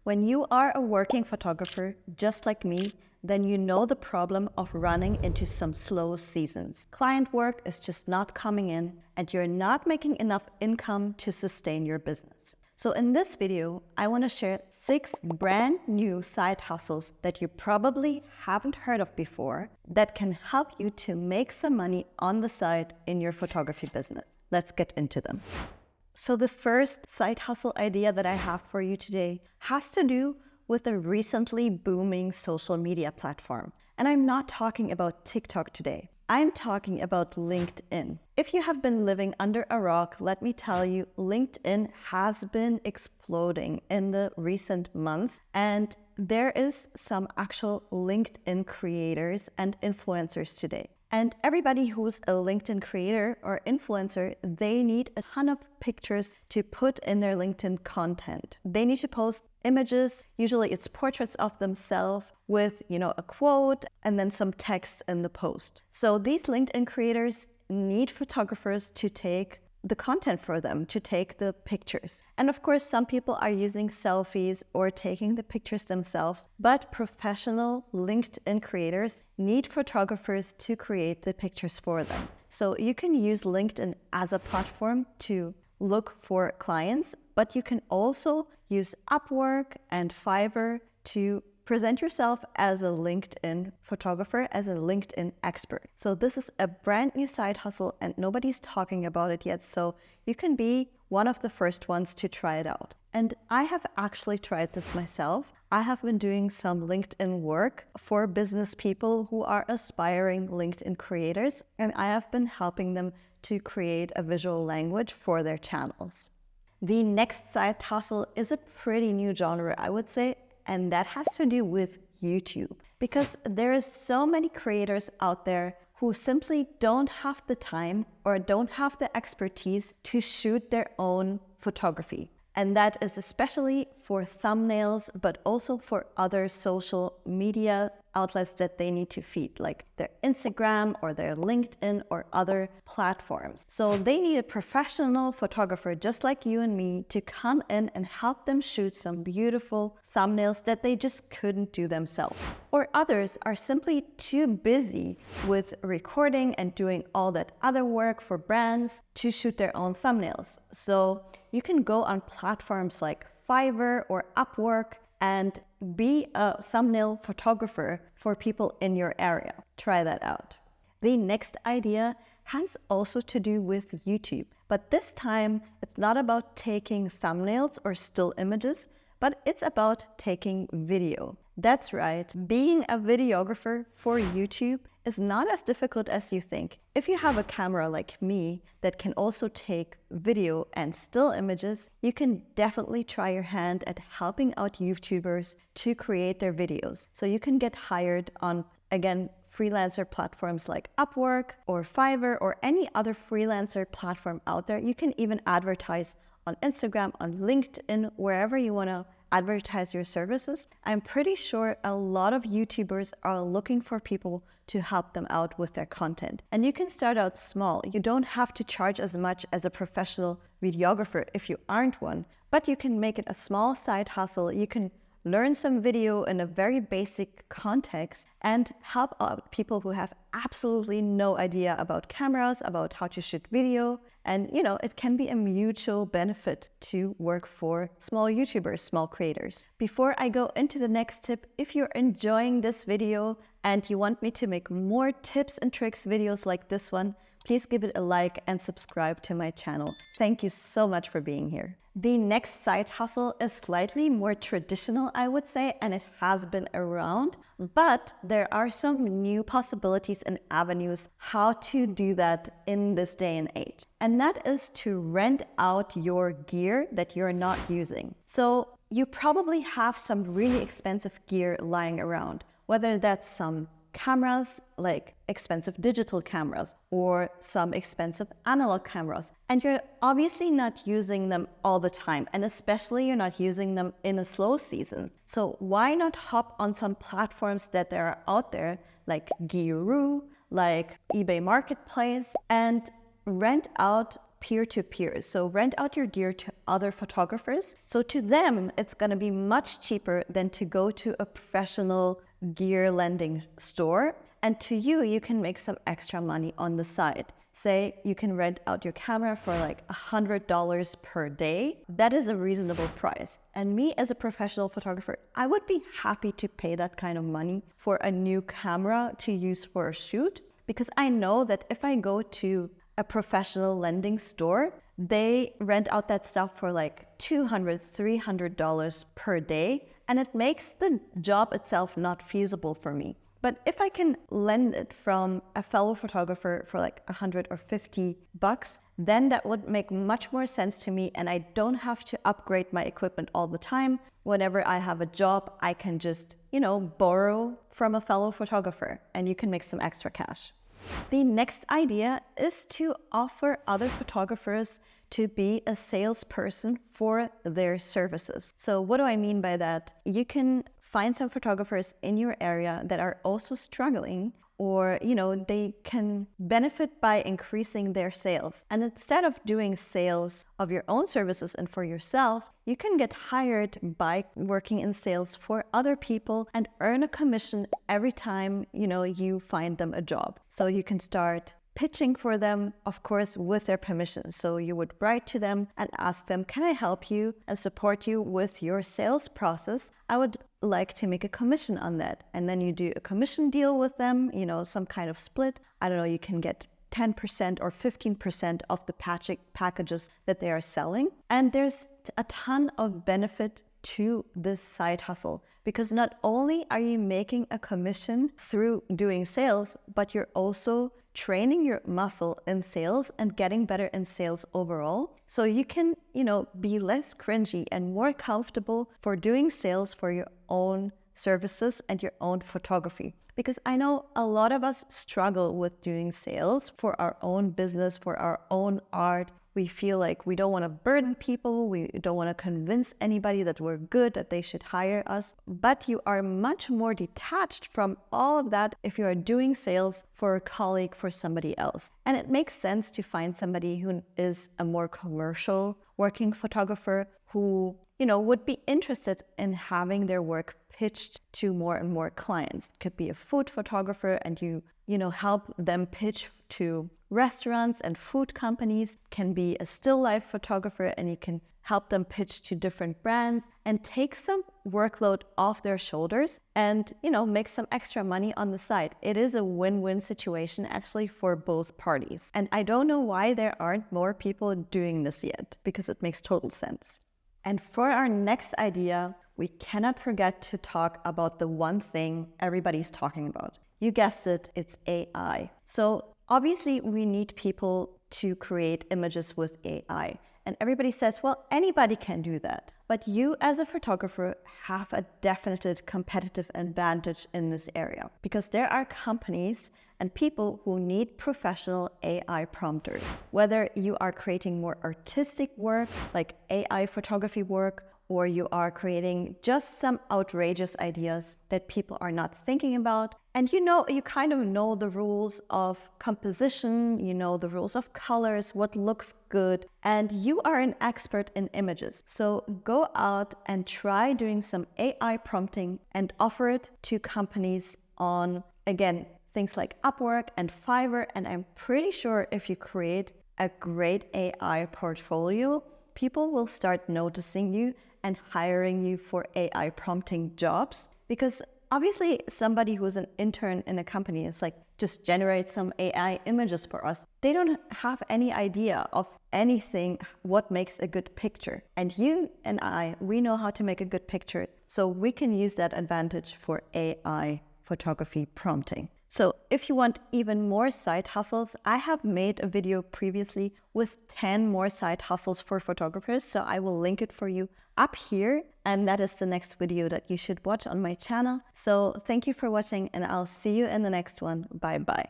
When you are a working photographer, just like me, then you know the problem of running into some slow seasons. Client work is just not coming in and you're not making enough income to sustain your business. So in this video, I want to share 6 brand new side hustles that you probably haven't heard of before that can help you to make some money on the side in your photography business. Let's get into them. So the first side hustle idea that I have for you today has to do with a recently booming social media platform. And I'm not talking about TikTok today. I'm talking about LinkedIn. If you have been living under a rock, let me tell you, LinkedIn has been exploding in the recent months, and there is some actual LinkedIn creators and influencers today. And everybody who's a LinkedIn creator or influencer, they need a ton of pictures to put in their LinkedIn content. They need to post images. Usually it's portraits of themselves with, a quote and then some text in the post. So these LinkedIn creators need photographers to take the content for them, to take the pictures. And of course, some people are using selfies or taking the pictures themselves, but professional LinkedIn creators need photographers to create the pictures for them. So you can use LinkedIn as a platform to look for clients, but you can also use Upwork and Fiverr to present yourself as a LinkedIn photographer, as a LinkedIn expert. So this is a brand new side hustle and nobody's talking about it yet. So you can be one of the first ones to try it out. And I have actually tried this myself. I have been doing some LinkedIn work for business people who are aspiring LinkedIn creators, and I have been helping them to create a visual language for their channels. The next side hustle is a pretty new genre, I would say, and that has to do with YouTube, because there is so many creators out there who simply don't have the time or don't have the expertise to shoot their own photography. And that is especially for thumbnails, but also for other social media outlets that they need to feed, like their Instagram or their LinkedIn or other platforms. So they need a professional photographer just like you and me to come in and help them shoot some beautiful thumbnails that they just couldn't do themselves. Or others are simply too busy with recording and doing all that other work for brands to shoot their own thumbnails. So you can go on platforms like Fiverr or Upwork and be a thumbnail photographer for people in your area. Try that out. The next idea has also to do with YouTube, but this time it's not about taking thumbnails or still images, but it's about taking video. That's right, being a videographer for YouTube is not as difficult as you think. If you have a camera like me that can also take video and still images, you can definitely try your hand at helping out YouTubers to create their videos. So you can get hired on, again, freelancer platforms like Upwork or Fiverr or any other freelancer platform out there. You can even advertise on Instagram, on LinkedIn, wherever you want to advertise your services. I'm pretty sure a lot of YouTubers are looking for people to help them out with their content. And you can start out small. You don't have to charge as much as a professional videographer if you aren't one, but you can make it a small side hustle. You can learn some video in a very basic context and help out people who have absolutely no idea about cameras, about how to shoot video. And it can be a mutual benefit to work for small YouTubers, small creators. Before I go into the next tip, if you're enjoying this video and you want me to make more tips and tricks videos like this one, please give it a like and subscribe to my channel. Thank you so much for being here. The next side hustle is slightly more traditional, I would say, and it has been around, but there are some new possibilities and avenues how to do that in this day and age. And that is to rent out your gear that you're not using. So you probably have some really expensive gear lying around, whether that's some cameras, like expensive digital cameras, or some expensive analog cameras. And you're obviously not using them all the time, and especially you're not using them in a slow season. So why not hop on some platforms that are out there, like Guru, like eBay Marketplace, and rent out peer-to-peer. So rent out your gear to other photographers. So to them, it's going to be much cheaper than to go to a professional gear lending store. And to you, you can make some extra money on the side. Say you can rent out your camera for like $100 per day. That is a reasonable price. And me as a professional photographer, I would be happy to pay that kind of money for a new camera to use for a shoot, because I know that if I go to a professional lending store, they rent out that stuff for like $200, $300 per day, and it makes the job itself not feasible for me. But if I can lend it from a fellow photographer for like $100 or $50, then that would make much more sense to me, and I don't have to upgrade my equipment all the time. Whenever I have a job, I can just, borrow from a fellow photographer, and you can make some extra cash. The next idea is to offer other photographers to be a salesperson for their services. So what do I mean by that? You can find some photographers in your area that are also struggling, or they can benefit by increasing their sales. And instead of doing sales of your own services and for yourself, you can get hired by working in sales for other people and earn a commission every time you find them a job. So you can start pitching for them, of course, with their permission. So you would write to them and ask them, can I help you and support you with your sales process? I would like to make a commission on that. And then you do a commission deal with them, some kind of split. I don't know, you can get 10% or 15% of the packages that they are selling. And there's a ton of benefit to this side hustle, because not only are you making a commission through doing sales, but you're also training your muscle in sales and getting better in sales overall. So you can, be less cringy and more comfortable for doing sales for your own services and your own photography. Because I know a lot of us struggle with doing sales for our own business, for our own art. We feel like we don't want to burden people. We don't want to convince anybody that we're good, that they should hire us. But you are much more detached from all of that if you are doing sales for a colleague, for somebody else. And it makes sense to find somebody who is a more commercial working photographer who, would be interested in having their work pitched to more and more clients. It could be a food photographer, and you help them pitch to restaurants and food companies. Can be a still life photographer, and you can help them pitch to different brands and take some workload off their shoulders and, make some extra money on the side. It is a win-win situation actually for both parties. And I don't know why there aren't more people doing this yet, because it makes total sense. And for our next idea, we cannot forget to talk about the one thing everybody's talking about. You guessed it, it's AI. So obviously we need people to create images with AI. And everybody says, well, anybody can do that. But you as a photographer have a definite competitive advantage in this area, because there are companies and people who need professional AI prompters. Whether you are creating more artistic work, like AI photography work, or you are creating just some outrageous ideas that people are not thinking about. And you kind of know the rules of composition, the rules of colors, what looks good, and you are an expert in images. So go out and try doing some AI prompting and offer it to companies on, again, things like Upwork and Fiverr. And I'm pretty sure if you create a great AI portfolio, people will start noticing you and hiring you for AI prompting jobs. Because obviously somebody who's an intern in a company is like, just generate some AI images for us. They don't have any idea of anything, what makes a good picture. And you and I, we know how to make a good picture. So we can use that advantage for AI photography prompting. So if you want even more side hustles, I have made a video previously with 10 more side hustles for photographers. So I will link it for you up here. And that is the next video that you should watch on my channel. So thank you for watching, and I'll see you in the next one. Bye bye.